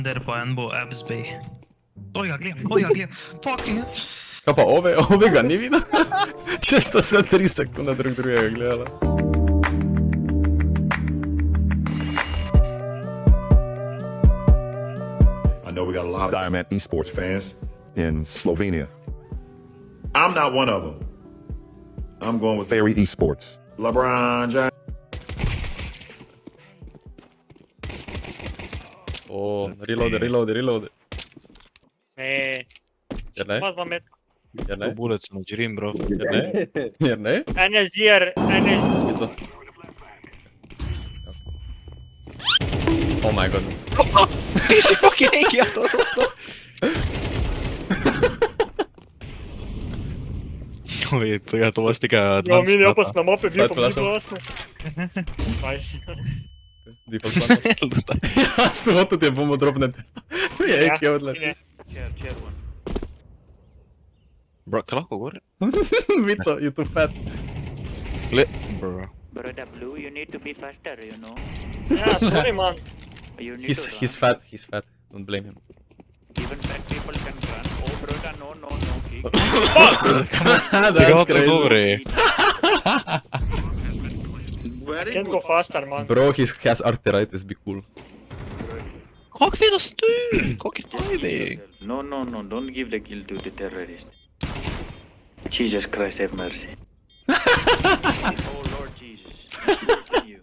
under, pa en bo abs bay. Toja gledam, fucking. Kaj pa ove ga ni videl? Še sta se 3 sekunde drug drugega gledala. I know we got a lot of Diamond esports fans in Slovenia. I'm not one of them. I'm going with Fairy Esports. LeBron James. O, reload. Jer ne? Jer ne? Bullet se načerim, bro. Jer ne? Jer ne? En je zir, en je zir. Oh my god. Ti si fucking neki, ja to. Oj, to baš tega... Ja, mi ne opasno na mape, vi pa mi Flash, glasno. Nice. Default plan. Ja, svoto te bomo drobnete. Je, kje odleti. Chair one. Bro, kaj lahko govori? Vito, you too fat. Bro. Brother Blue, you need to be faster, you know. Ja, sorry man. You need to run. He's fat. Don't blame him. Even fat people can run. Oh, brother, no, kick. That's crazy. Govori. Can't go faster, man. Bro, he has arthritis, be cool. Kak vi da styr? Kak er timing? No, don't give the kill to the terrorist. Jesus Christ, have mercy. Oh, Lord Jesus. Bless you.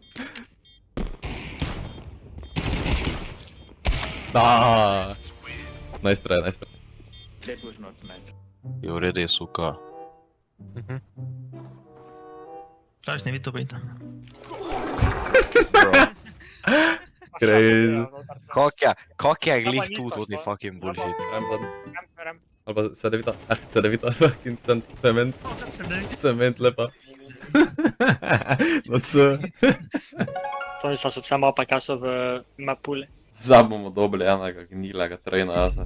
Nice try. That was not nice. Je v redu, je suka. Strašno Vito bejta. Crazy. Kak je glih tu, to ti fucking bullshit. Ram. Ali pa C9, fucking cement lepa. No C. To mislim, so vse mapa, kaj so v mapule. Zdaj bomo dobili enega gnilega trejna jasa.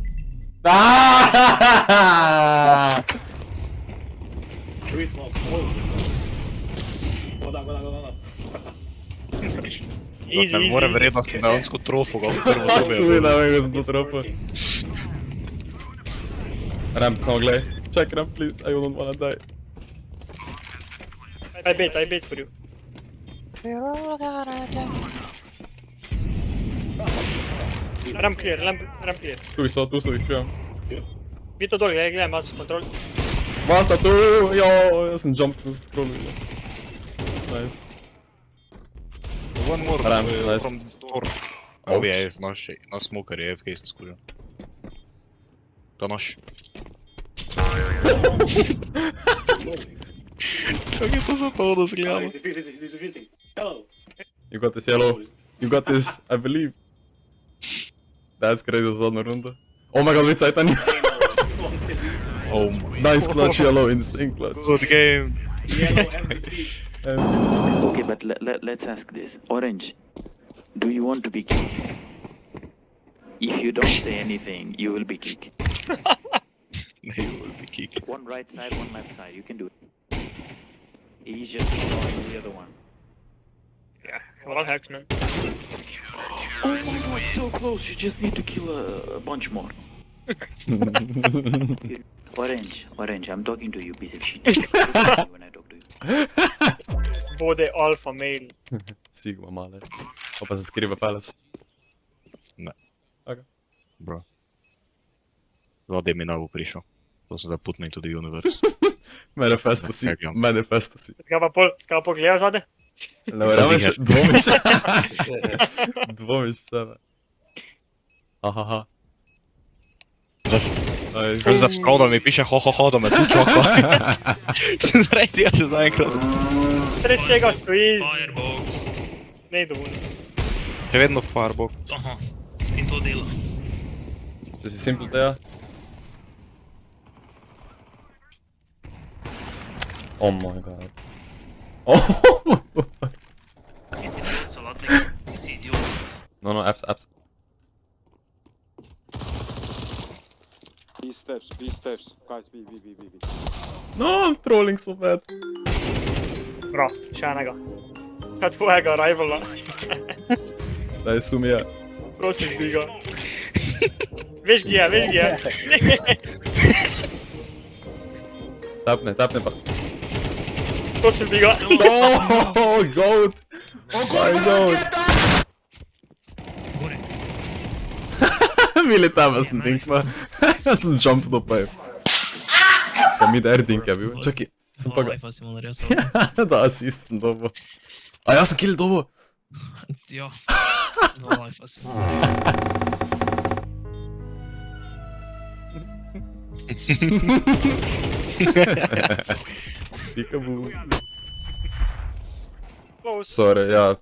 Easy. Ne more vrednosti dejansko trofo ga v prvo Pastuj dobe. na mega za to tropo. Ramp, samo gledaj. Check ramp, please, I don't wanna die. I bait for you. Ram clear. Tu so jih čujem. Vito dol, gledaj, mas kontrol. Basta tu, jo, jaz sem jump na scrollu. Nice. One more Ram, nice. from door. Ovo je naš smoker je FK sem skužil. To je naš. Kak je to za to, da zgledamo? You got this yellow. You got this, I believe. That's crazy za zadnjo rundo. Oh my god, vi Titan. Oh my. Nice clutch yellow, insane clutch. Good game. Okay, but let's ask this. Orange, do you want to be kicked? If you don't say anything, you will be kicked. They will be kicked. One right side, one left side. You can do it. He's just ignoring the other one. Yeah, well hacked, man. Oh my god, so close. You just need to kill a bunch more. Orange, I'm talking to you, piece of shit. When I talk to you. Bode alfa male. Sigma male. Pa se skriva palace. Ne. Ok. Bro. Vode mi novo prišel. To se da put me into the universe. Manifesto si. Skaj pa pogledaš zade? Ne verjameš, dvomiš. Dvomiš v sebe. Ahaha. Nice. Za scroll, da mi piše ho, da me tu čaka. Zdaj tega še zaenkrat. Sred vsega stoji. Firebox. Ne dovolj. Še vedno Firebox. Aha, in to dela. Če si simple tega. Oh my god. Ti si idiot, solatnik. Ti si idiot. No, apps. B steps. Guys, B. No, I'm trolling so bad. Bro, še enega. Kaj tvojega rivala? Daj sumija. Prosim, bi ga. Veš gdje je, veš gdje je. Tapne pa. To sem bi ga. Oh, goat! My goat! Gore. Mili tamo sem dinkma. Ja sem jump do pa je. Pa mi da air dink je bil. Čakaj, sem pa ga... Life si mu naredil so. Da, assist sem dobo. A ja sem kill dobo. Ja. No life si mu naredil. Peekaboo. Close. Sorry, ja.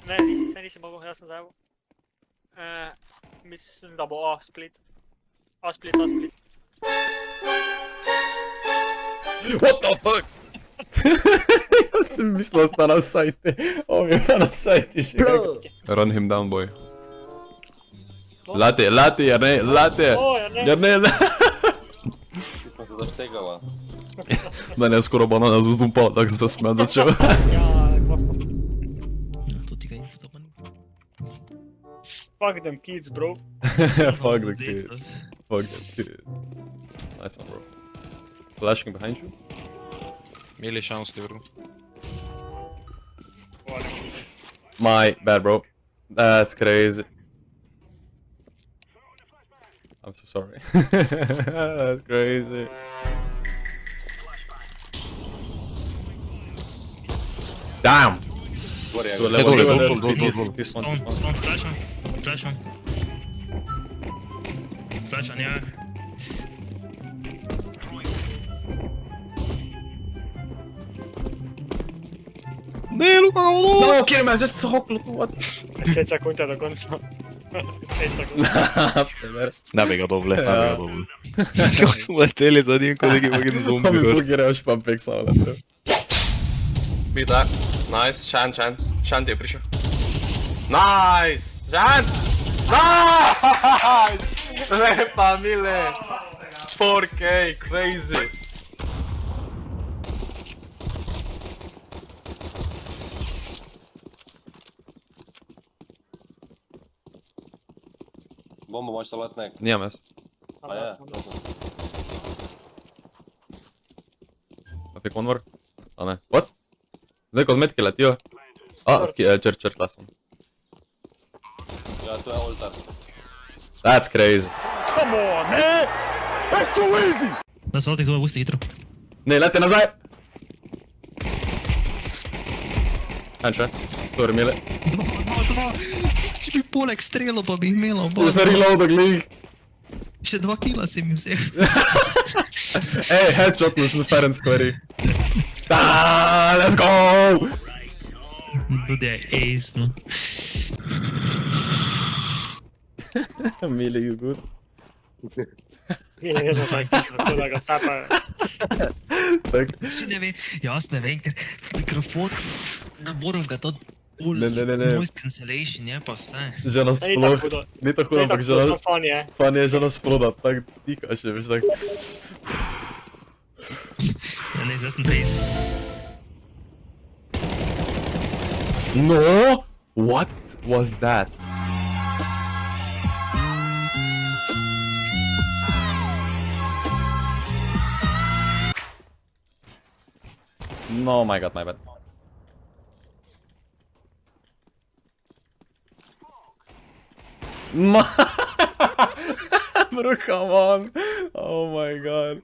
Ne, nisi mogel, jaz sem zajeval. Mislim, da bo A split. A split. What the fuck? Jaz sem mislil, da sta na sajti. On je pa na sajti že. Run him down, boy. Lati, Jarnej, lati. O, ja ne. Jarnej, Smo se zaštegala. Mene je skoro banana zazdumpala, tako sem se smet začel. Ja, klasno. Ja, to ti ga info pa ni. Fuck them kids, bro. Fuck the kid. Fuck the kid. Nice one, bro. Flashing behind you. Mili šans ti vrhu. My bad, bro. That's crazy. I'm so sorry. That's crazy. Damn! Gore je. To je dole, level, dole, this dole, one, dole. this one, Stone, this one. stone, flash on. Flash on, ja. Ne, Luka, ono! No, kill man, just hoklo tu, what? 6 sekund je do konca. 5 sekund. Ne bi ga doble, ne bi ga doble. Kako smo leteli za njim, kot neki fucking zombi, Zombie, gor. tu greš pa pek samo letel. Beat that. Nice. Shan. Shan ti je prišel. Nice! Shan! Nice! Lepa, Mile! 4K, crazy! Bomba možeš to let nek. Nijem jaz. A je? A pick one more? A ne. What? Zdaj kozmetike letijo. Čer, last one. Ja, to je oltar. That's crazy. Da se lotih tvoje pusti hitro. Ne, leti nazaj! Hanče, sorry, Mile. Če bi poleg strelo pa bi imelo, Jaz sem reloadal glih. Še 2 kila si mi vzel. Ej, headshot sem fair and square. Let's go! Tudi je ace, no. Mile, you good? Je vedno tako tiho, tako da ga tapajo. Tak. Če ne vem, jaz ne vem, ker mikrofon, ne moram ga to Ne. noise cancellation je pa vse. Že nas Ne, sploh, tako hudo. ni tako hudo, Ne, ampak tako že hudo, nas, fun je. fan je že nas proda, tak tiha še, veš, tak. Ja, ne, zdaj sem face. No! What was that? No, my god, my bad. Bro, come on! Oh my god.